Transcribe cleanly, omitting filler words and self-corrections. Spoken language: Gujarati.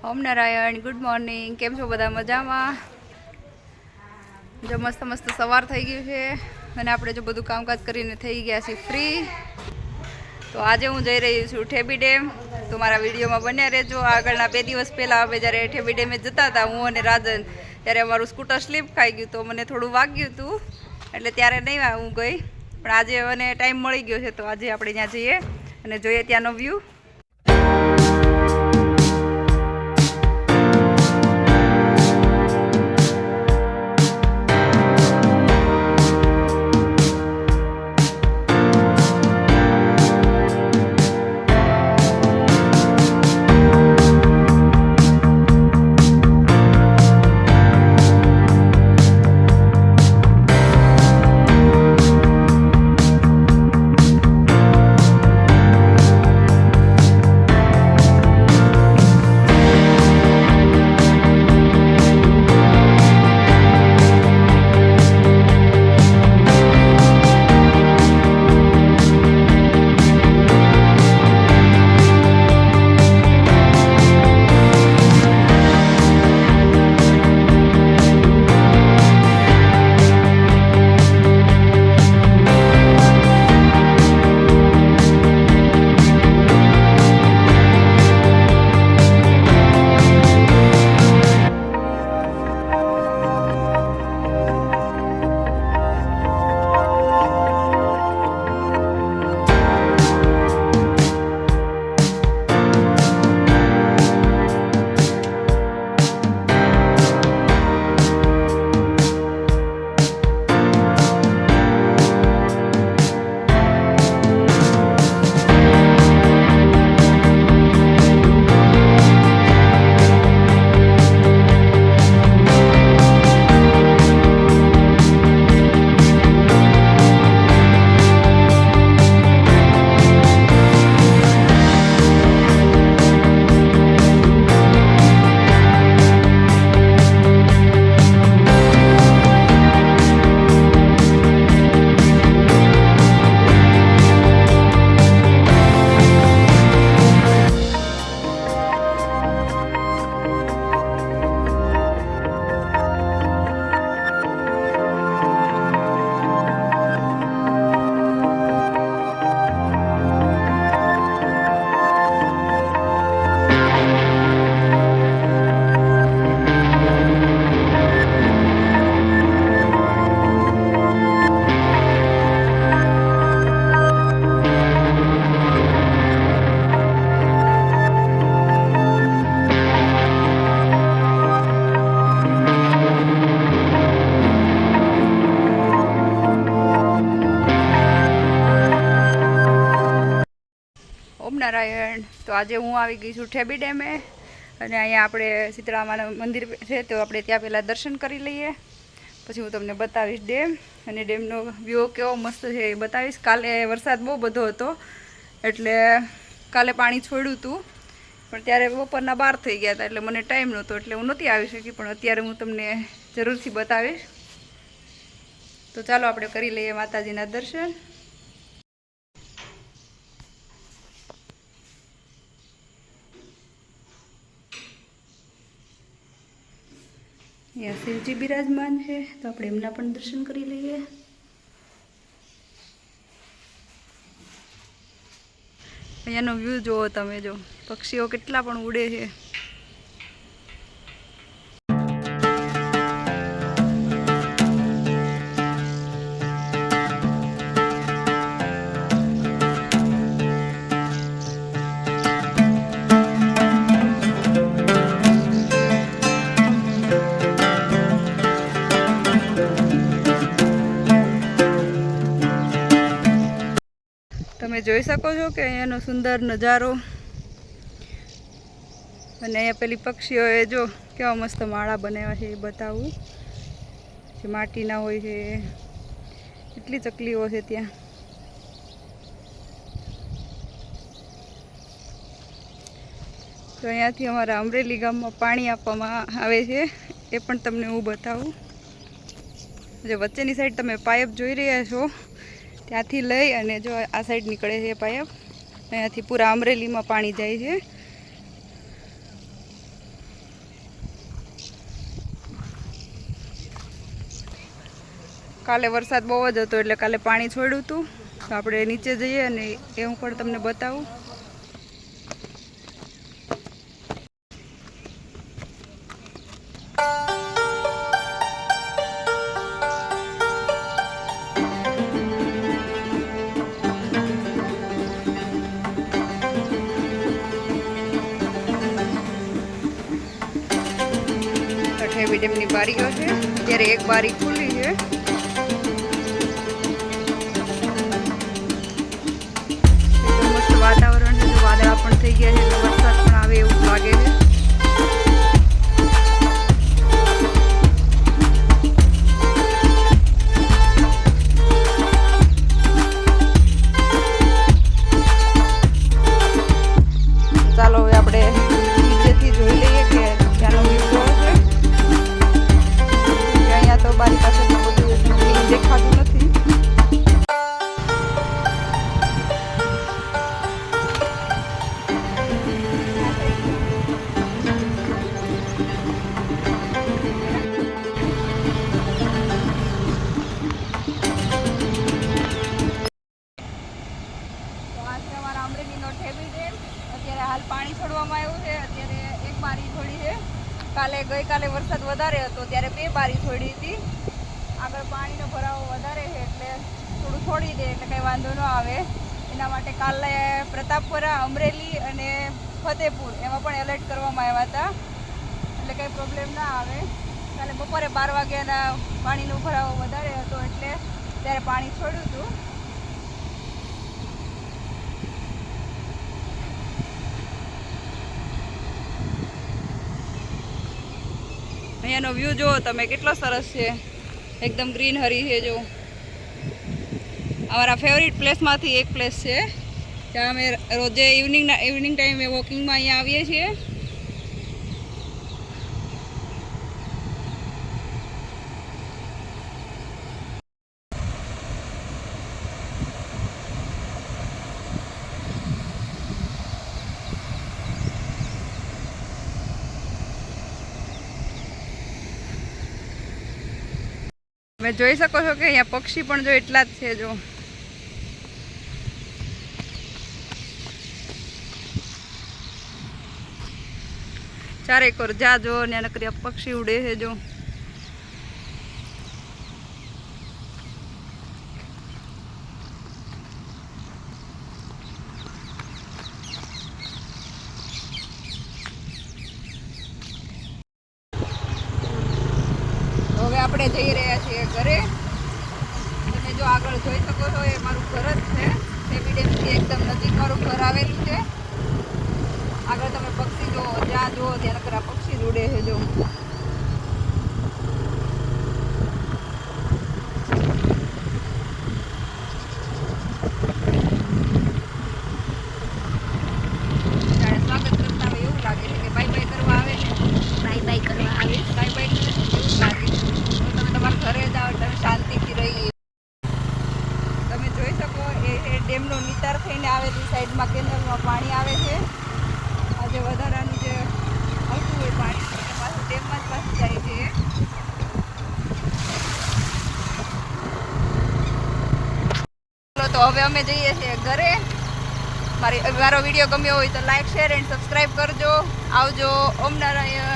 ઓમ નારાયણ, ગુડ મોર્નિંગ. કેમ છો બધા? મજામાં? જો મસ્ત મસ્ત સવાર થઈ ગયું છે અને આપણે જો બધું કામકાજ કરીને થઈ ગયા છીએ ફ્રી. તો આજે હું જઈ રહી છું ઠેબી ડેમ. તો મારા વિડીયોમાં બન્યા રહેજો. આગળના 2 દિવસ પહેલાં અમે જ્યારે ઠેબી ડેમે જતા હતા હું અને રાજન, ત્યારે અમારું સ્કૂટર સ્લીપ ખાઈ ગયું તો મને થોડું વાગ્યું હતું, એટલે ત્યારે નહીં હું ગઈ. પણ આજે મને ટાઈમ મળી ગયો છે તો આજે આપણે ત્યાં જઈએ અને જોઈએ ત્યાંનો વ્યૂ. ઓમ નારાયણ. તો આજે હું આવી ગઈ છું ઠેબી ડેમે અને અહીંયા આપણે શીતળામાનું મંદિર છે તો આપણે ત્યાં પહેલાં દર્શન કરી લઈએ, પછી હું તમને બતાવીશ ડેમ અને ડેમનો વ્યૂ કેવો મસ્ત છે એ બતાવીશ. કાલે વરસાદ બહુ બધો હતો એટલે કાલે પાણી છોડ્યું હતું, પણ ત્યારે બપોરના 12 થઈ ગયા હતા એટલે મને ટાઈમ નહોતો એટલે હું નહોતી આવી શકી, પણ અત્યારે હું તમને જરૂરથી બતાવીશ. તો ચાલો આપણે કરી લઈએ માતાજીના દર્શન. અહીંયા શિવજી બિરાજમાન છે તો આપણે એમના પણ દર્શન કરી લઈએ. અહીંયાનો વ્યૂ જુઓ તમે, જો પક્ષીઓ કેટલા પણ ઉડે છે. તમે જોઈ શકો છો કે અહીંયાનો સુંદર નજારો, અને અહીંયા પેલી પક્ષીઓએ જો કેવા મસ્ત માળા બનાવ્યા છે એ બતાવું. જે માટીના હોય છે, એટલી ચકલીઓ છે ત્યાં. તો અહીંયાથી અમારા અમરેલી ગામમાં પાણી આપવામાં આવે છે એ પણ તમને હું બતાવું. જે વચ્ચેની સાઈડ તમે પાઇપ જોઈ રહ્યા છો ત્યાંથી લઈ અને જો આ સાઈડ નીકળે છે પાઇપ, અહીંયાથી પૂરા અમરેલીમાં પાણી જાય છે. કાલે વરસાદ બહુ જ હતો એટલે કાલે પાણી છોડ્યું હતું. તો આપણે નીચે જઈએ અને એ હું પણ તમને બતાવું. ઠેબી ડેમની બારીઓ છે. અત્યારે એક બારી ખુલ્લી છે. મસ્ત વાતાવરણ છે. વાદળા પણ થઈ ગયા છે એટલે વરસાદ પણ આવે એવું લાગે છે. ચાલો હવે આપણે નીચેથી જોઈ લઈએ કે ત્યાંનો વ્યૂ કેવો છે. અહીંયા તો બારી પાસે તો બધું દેખાતું નથી. અમરેલીનો ઠેબી ડેમ અત્યારે હાલ પાણી છોડવામાં આવ્યું છે. અત્યારે એક બારી છોડી છે. ગઈકાલે વરસાદ વધારે હતો ત્યારે 2 બારી છોડી હતી. આગળ પાણીનો ભરાવો વધારે છે એટલે થોડું છોડી દે એટલે કંઈ વાંધો ન આવે. એના માટે કાલે પ્રતાપપુરા, અમરેલી અને ફતેપુર એમાં પણ એલર્ટ કરવામાં આવ્યા હતા એટલે કંઈ પ્રોબ્લેમ ના આવે. કાલે બપોરે 12 વાગ્યાના પાણીનો ભરાવો વધારે હતો એટલે ત્યારે પાણી છોડ્યું હતું. અહીંયાનો વ્યૂ જુઓ તમે કેટલો સરસ છે. એકદમ ગ્રીનહરી છે. જો અમારા ફેવરિટ પ્લેસમાંથી એક પ્લેસ છે ત્યાં અમે રોજે ઇવનિંગ ટાઈમે વોકિંગમાં અહીંયા આવીએ છીએ. તમે જોઈ શકો છો કે અહીંયા પક્ષી પણ જો એટલા જ છે. જો ચારે કોર જા જો ને નકરી પક્ષી ઉડે છે. જો હવે આપણે જઈ રહ્યા છીએ ઘરે. તમે જો આગળ જોઈ શકો છો એ મારું ઘર જ છે. ઠેબી ડેમથી એકદમ નજીક મારું ઘર આવેલું છે. આગળ તમે પક્ષી જો જ્યાં જુઓ ત્યાં નકરા પક્ષી ઉડે છે. જો સ્વાગત કરતા હોય એવું લાગે છે કે બાય બાય કરવા આવે છે. બાય બાય કરવા આવે, બાય બાય કરે એવું લાગે છે. તમે તમારા ઘરે જાઓ તમે શાંતિથી રહીએ. તમે જોઈ શકો એ ડેમનો નિતાર થઈને આવેલી સાઈડમાં કેનાલમાં પાણી આવે છે. આજે વધારાનું જે આવતું હોય પાણી પાછું ડેમમાં જ પાછું જાય છે. તો હવે અમે જઈએ છીએ ઘરે. મારો વિડીયો ગમ્યો હોય તો લાઈક, શેર એન્ડ સબસ્ક્રાઈબ કરજો. આવજો. ઓમ નારાયણ.